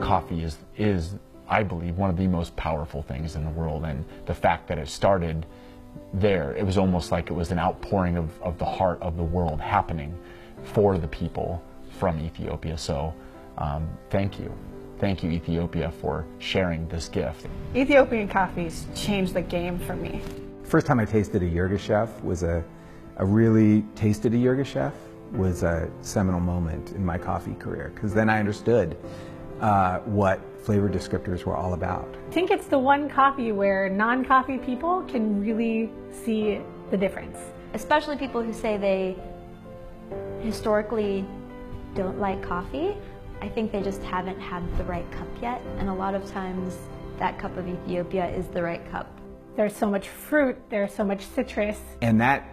coffee is, I believe, one of the most powerful things in the world. And the fact that it started there, it was almost like it was an outpouring of the heart of the world happening for the people from Ethiopia. So thank you. Thank you, Ethiopia, for sharing this gift. Ethiopian coffee's changed the game for me. First time I tasted a Yirgacheffe was a seminal moment in my coffee career, because then I understood what flavor descriptors were all about. I think it's the one coffee where non-coffee people can really see the difference. Especially people who say they historically don't like coffee. I think they just haven't had the right cup yet, and a lot of times that cup of Ethiopia is the right cup. There's so much fruit, there's so much citrus. And that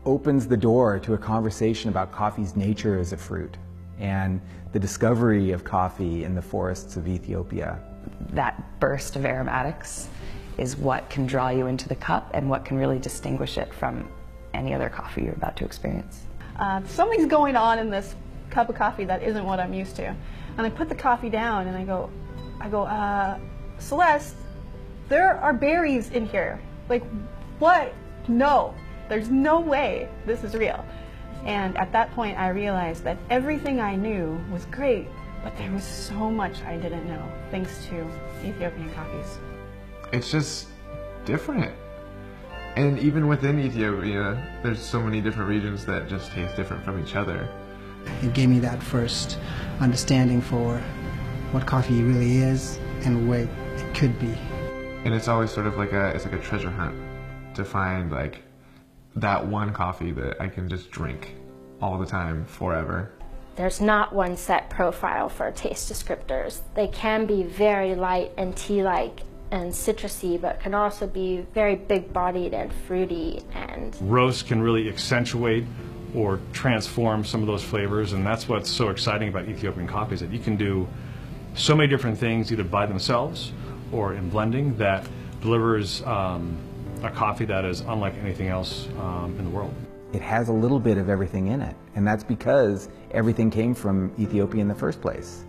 opens the door to a conversation about coffee's nature as a fruit and the discovery of coffee in the forests of Ethiopia. That burst of aromatics is what can draw you into the cup and what can really distinguish it from any other coffee you're about to experience. Something's going on in this cup of coffee that isn't what I'm used to. And I put the coffee down and I go, Celeste, there are berries in here. Like, what? No, there's no way this is real. And at that point I realized that everything I knew was great, but there was so much I didn't know, thanks to Ethiopian coffees. It's just different. And even within Ethiopia, there's so many different regions that just taste different from each other. It gave me that first understanding for what coffee really is and what it could be. And it's always sort of like it's like a treasure hunt to find like that one coffee that I can just drink all the time, forever. There's not one set profile for taste descriptors. They can be very light and tea-like and citrusy, but can also be very big-bodied and fruity. And roast can really accentuate or transform some of those flavors, and that's what's so exciting about Ethiopian coffee, is that you can do so many different things either by themselves or in blending that delivers a coffee that is unlike anything else in the world. It has a little bit of everything in it, and that's because everything came from Ethiopia in the first place.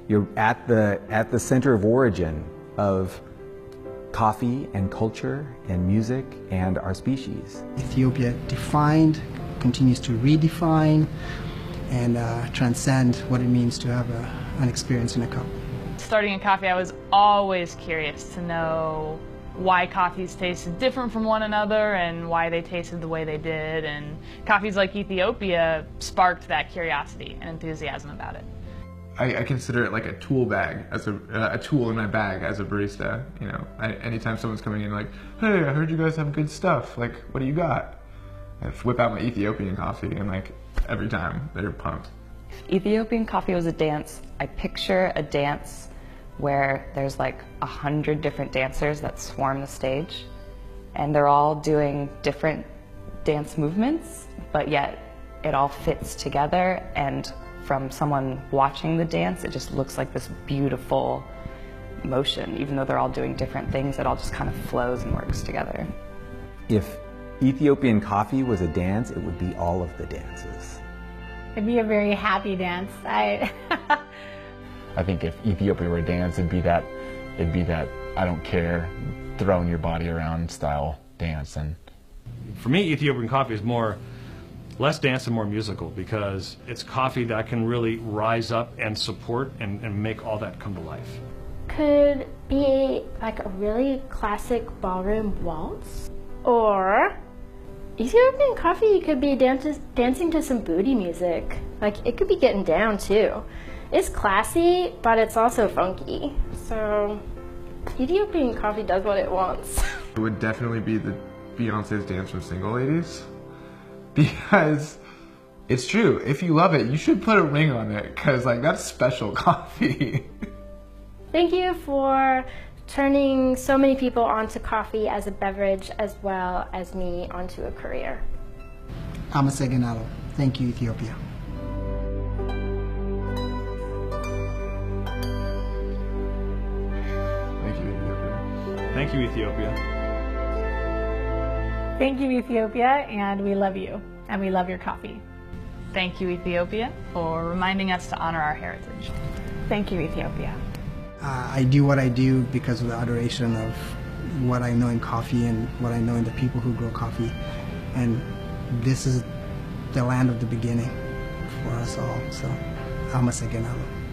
You're at the center of origin of coffee and culture and music and our species. Ethiopia defined, continues to redefine, and transcend what it means to have an experience in a cup. Starting in coffee, I was always curious to know why coffees tasted different from one another and why they tasted the way they did, and coffees like Ethiopia sparked that curiosity and enthusiasm about it. I consider it like a tool bag, as a tool in my bag as a barista. You know, anytime someone's coming in like, hey, I heard you guys have good stuff, like, what do you got? I whip out my Ethiopian coffee, and like every time they're pumped. If Ethiopian coffee was a dance, I picture a dance where there's like 100 different dancers that swarm the stage, and they're all doing different dance movements, but yet it all fits together, and from someone watching the dance, it just looks like this beautiful motion. Even though they're all doing different things, it all just kind of flows and works together. If Ethiopian coffee was a dance, it would be all of the dances. It'd be a very happy dance. I think if Ethiopia were a dance, it'd be that I don't care, throwing your body around style dance. And for me, Ethiopian coffee is less dance and more musical, because it's coffee that can really rise up and support and make all that come to life. could be like a really classic ballroom waltz, or Ethiopian coffee could be dancing to some booty music. Like, it could be getting down too. It's classy, but it's also funky. So Ethiopian coffee does what it wants. It would definitely be the Beyonce's Dance from Single Ladies, because it's true. If you love it, you should put a ring on it, because like, that's special coffee. Thank you for turning so many people onto coffee as a beverage, as well as me onto a career. Amaseganalo. Thank you, Ethiopia. Thank you, Ethiopia. Thank you, Ethiopia. Thank you, Ethiopia, and we love you, and we love your coffee. Thank you, Ethiopia, for reminding us to honor our heritage. Thank you, Ethiopia. I do what I do because of the adoration of what I know in coffee and what I know in the people who grow coffee. And this is the land of the beginning for us all. So, Amasagenalo.